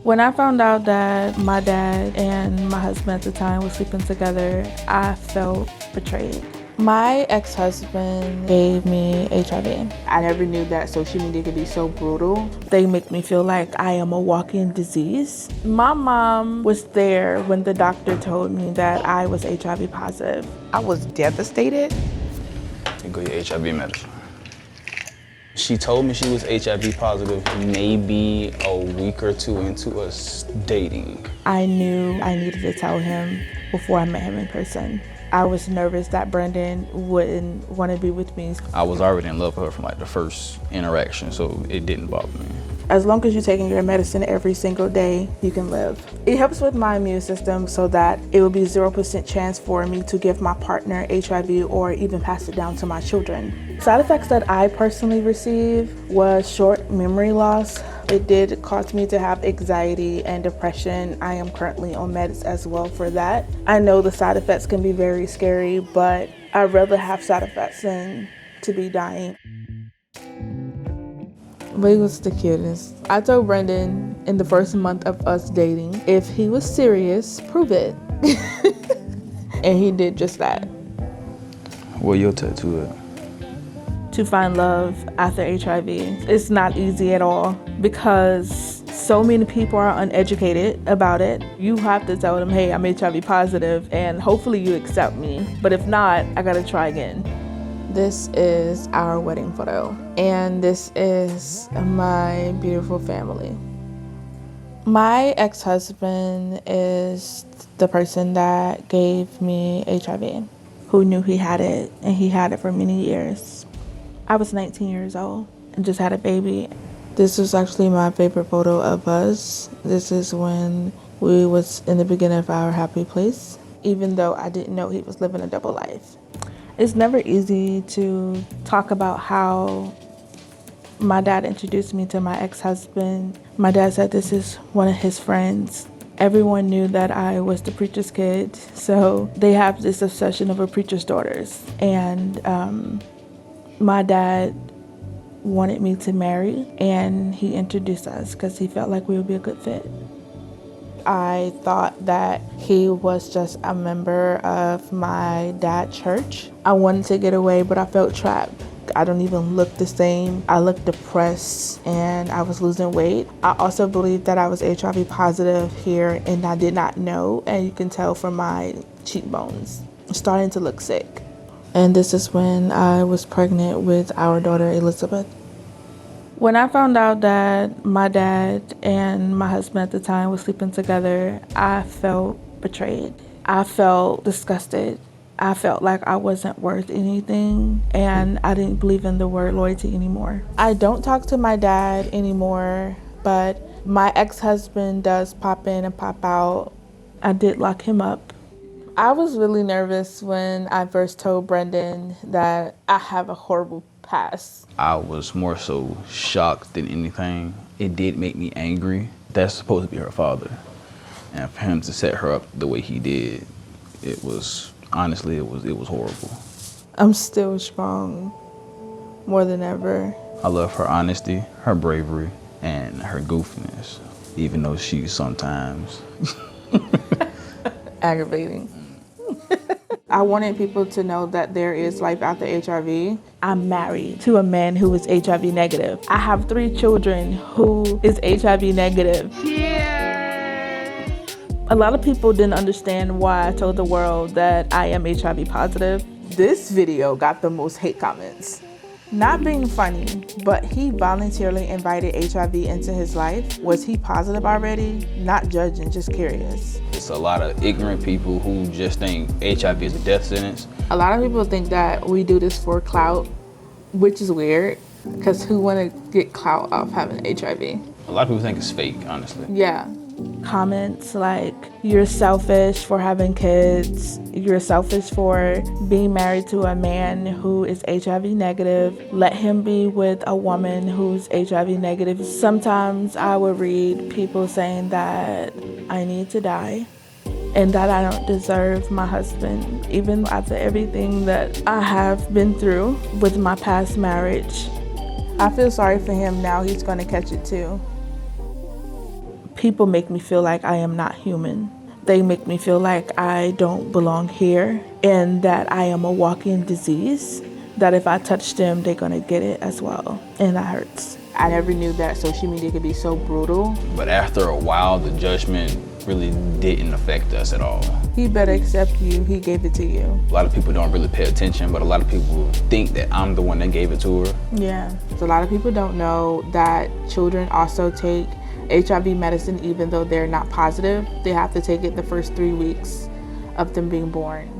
When I found out that my dad and my husband at the time were sleeping together, I felt betrayed. My ex-husband gave me HIV. I never knew that social media could be so brutal. They make me feel like I am a walking disease. My mom was there when the doctor told me that I was HIV positive. I was devastated. You go your HIV medicine. She told me she was HIV positive maybe a week or two into us dating. I knew I needed to tell him before I met him in person. I was nervous that Brendan wouldn't want to be with me. I was already in love with her from like the first interaction, so it didn't bother me. As long as you're taking your medicine every single day, you can live. It helps with my immune system so that it will be 0% chance for me to give my partner HIV or even pass it down to my children. Side effects that I personally received was short memory loss. It did cause me to have anxiety and depression. I am currently on meds as well for that. I know the side effects can be very scary, but I'd rather have side effects than to be dying. But he was the cutest. I told Brendan in the first month of us dating, if he was serious, prove it. And he did just that. Where your tattoo at? To find love after HIV. It's not easy at all because so many people are uneducated about it. You have to tell them, hey, I'm HIV positive and hopefully you accept me. But if not, I gotta try again. This is our wedding photo, and this is my beautiful family. My ex-husband is the person that gave me HIV, who knew he had it, and he had it for many years. I was 19 years old and just had a baby. This is actually my favorite photo of us. This is when we was in the beginning of our happy place, even though I didn't know he was living a double life. It's never easy to talk about how my dad introduced me to my ex-husband. My dad said this is one of his friends. Everyone knew that I was the preacher's kid, so they have this obsession over preacher's daughters. And my dad wanted me to marry, and he introduced us because he felt like we would be a good fit. I thought that he was just a member of my dad's church. I wanted to get away, but I felt trapped. I don't even look the same. I looked depressed and I was losing weight. I also believed that I was HIV positive here and I did not know, and you can tell from my cheekbones. I'm starting to look sick. And this is when I was pregnant with our daughter, Elizabeth. When I found out that my dad and my husband at the time were sleeping together, I felt betrayed. I felt disgusted. I felt like I wasn't worth anything, and I didn't believe in the word loyalty anymore. I don't talk to my dad anymore, but my ex-husband does pop in and pop out. I did lock him up. I was really nervous when I first told Brendan that I have a horrible past. I was more so shocked than anything. It did make me angry. That's supposed to be her father. And for him to set her up the way he did, it was, honestly, it was horrible. I'm still strong, more than ever. I love her honesty, her bravery, and her goofiness, even though she's sometimes aggravating. I wanted people to know that there is life after HIV. I'm married to a man who is HIV negative. I have 3 children who is HIV negative. Yeah. A lot of people didn't understand why I told the world that I am HIV positive. This video got the most hate comments. Not being funny, but he voluntarily invited HIV into his life. Was he positive already? Not judging, just curious. It's a lot of ignorant people who just think HIV is a death sentence. A lot of people think that we do this for clout, which is weird, because who want to get clout off having HIV? A lot of people think it's fake, honestly. Yeah. Comments like, you're selfish for having kids, you're selfish for being married to a man who is HIV negative, let him be with a woman who's HIV negative. Sometimes I would read people saying that I need to die and that I don't deserve my husband, even after everything that I have been through with my past marriage. I feel sorry for him now. He's going to catch it too. People make me feel like I am not human. They make me feel like I don't belong here and that I am a walking disease, that if I touch them, they're gonna get it as well. And that hurts. I never knew that social media could be so brutal. But after a while, the judgment really didn't affect us at all. He better accept you, he gave it to you. A lot of people don't really pay attention, but a lot of people think that I'm the one that gave it to her. Yeah. So a lot of people don't know that children also take HIV medicine even though they're not positive. They have to take it the first 3 weeks of them being born.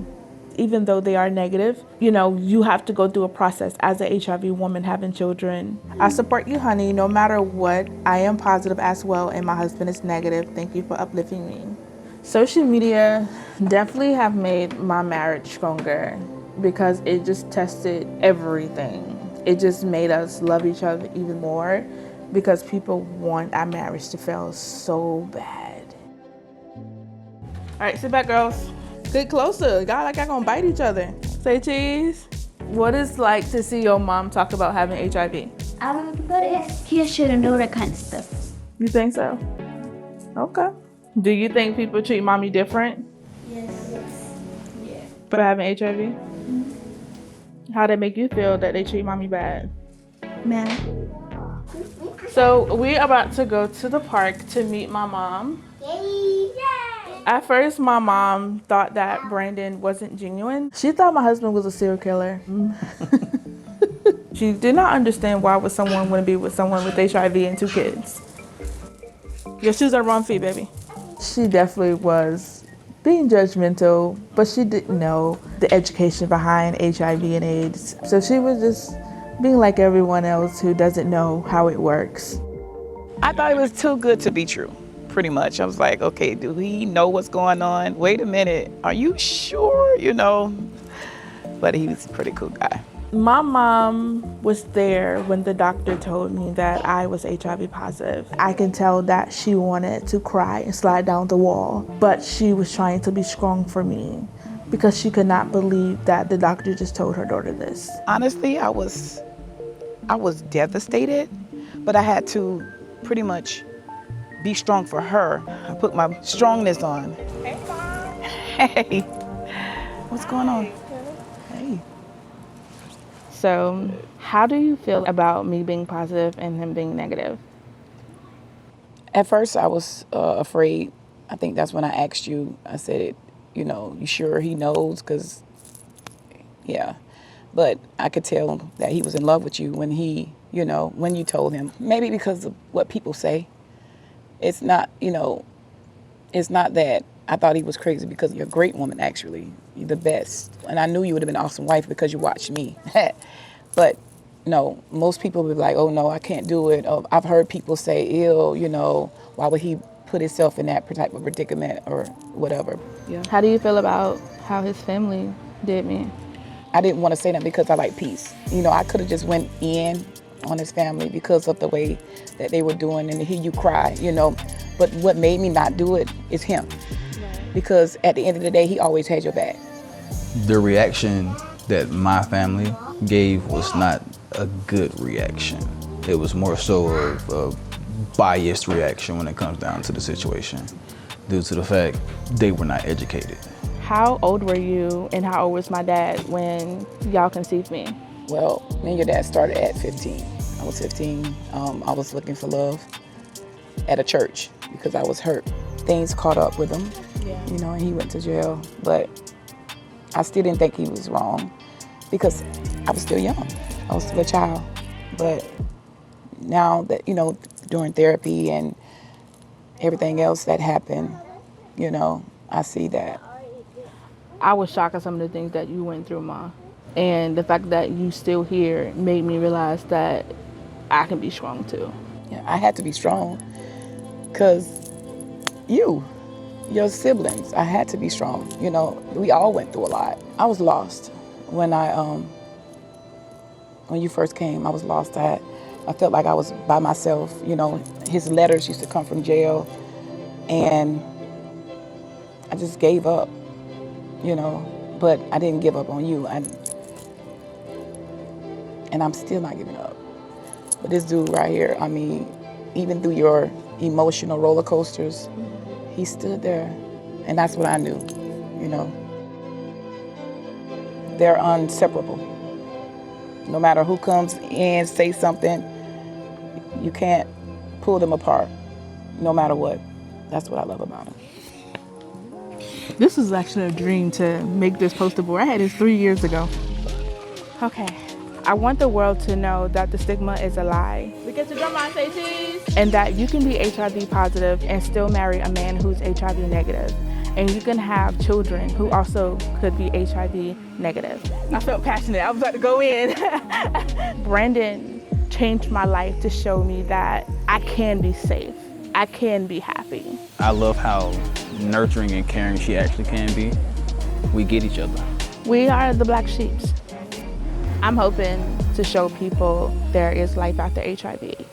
Even though they are negative, you have to go through a process as a HIV woman having children. I support you, honey, no matter what. I am positive as well, and my husband is negative. Thank you for uplifting me. Social media definitely have made my marriage stronger because it just tested everything. It just made us love each other even more because people want our marriage to fail so bad. All right, sit back, girls. Get closer. Y'all like y'all gonna bite each other. Say cheese. What is it like to see your mom talk about having HIV? He shouldn't know that kind of stuff. You think so? Okay. Do you think people treat mommy different Yes. Yeah. for having HIV? How they make you feel that they treat mommy bad? Man. So we're about to go to the park to meet my mom. Yay! At first, my mom thought that Brandon wasn't genuine. She thought my husband was a serial killer. She did not understand why would someone want to be with someone with HIV and 2 kids. Your shoes are wrong feet, baby. She definitely was being judgmental, but she didn't know the education behind HIV and AIDS. So she was just being like everyone else who doesn't know how it works. I thought it was too good to be true, pretty much. I was like, okay, do he know what's going on? Wait a minute, are you sure? But he was a pretty cool guy. My mom was there when the doctor told me that I was HIV positive. I can tell that she wanted to cry and slide down the wall, but she was trying to be strong for me because she could not believe that the doctor just told her daughter this. Honestly, I was devastated, but I had to pretty much be strong for her. I put my strongness on. Hey, Mom. Hey. What's going on? Hey. So, how do you feel about me being positive and him being negative? At first, I was afraid. I think that's when I asked you. I said, you sure he knows? Because, yeah. But I could tell that he was in love with you when when you told him. Maybe because of what people say. It's not, it's not that I thought he was crazy because you're a great woman, actually. You're the best. And I knew you would have been an awesome wife because you watched me. But, no, most people would be like, oh, no, I can't do it. I've heard people say, ew, why would he put himself in that type of predicament or whatever. Yeah. How do you feel about how his family did me? I didn't want to say that because I like peace. I could have just went in on his family because of the way that they were doing and to hear you cry, But what made me not do it is him. Right. Because at the end of the day, he always had your back. The reaction that my family gave was not a good reaction. It was more so a biased reaction when it comes down to the situation, due to the fact they were not educated. How old were you and how old was my dad when y'all conceived me? Well, me and your dad started at 15. I was 15. I was looking for love at a church because I was hurt. Things caught up with him, and he went to jail. But I still didn't think he was wrong because I was still young. I was still a child. But now that, during therapy and everything else that happened, I see that. I was shocked at some of the things that you went through, Ma. And the fact that you still here made me realize that I can be strong too. Yeah, I had to be strong because your siblings, I had to be strong. We all went through a lot. I was lost when when you first came. I was lost. I felt like I was by myself. His letters used to come from jail, and I just gave up. But I didn't give up on you. And I'm still not giving up. But this dude right here, even through your emotional roller coasters, he stood there, and that's what I knew, you know. They're inseparable. No matter who comes in, say something, you can't pull them apart, no matter what. That's what I love about him. This is actually a dream to make this poster board. I had this 3 years ago. Okay. I want the world to know that the stigma is a lie. Laketa, drum line, say cheese. And that you can be HIV positive and still marry a man who's HIV negative. And you can have children who also could be HIV negative. I felt passionate. I was about to go in. Brandon changed my life to show me that I can be safe. I can be happy. I love how nurturing and caring she actually can be. We get each other. We are the black sheeps. I'm hoping to show people there is life after HIV.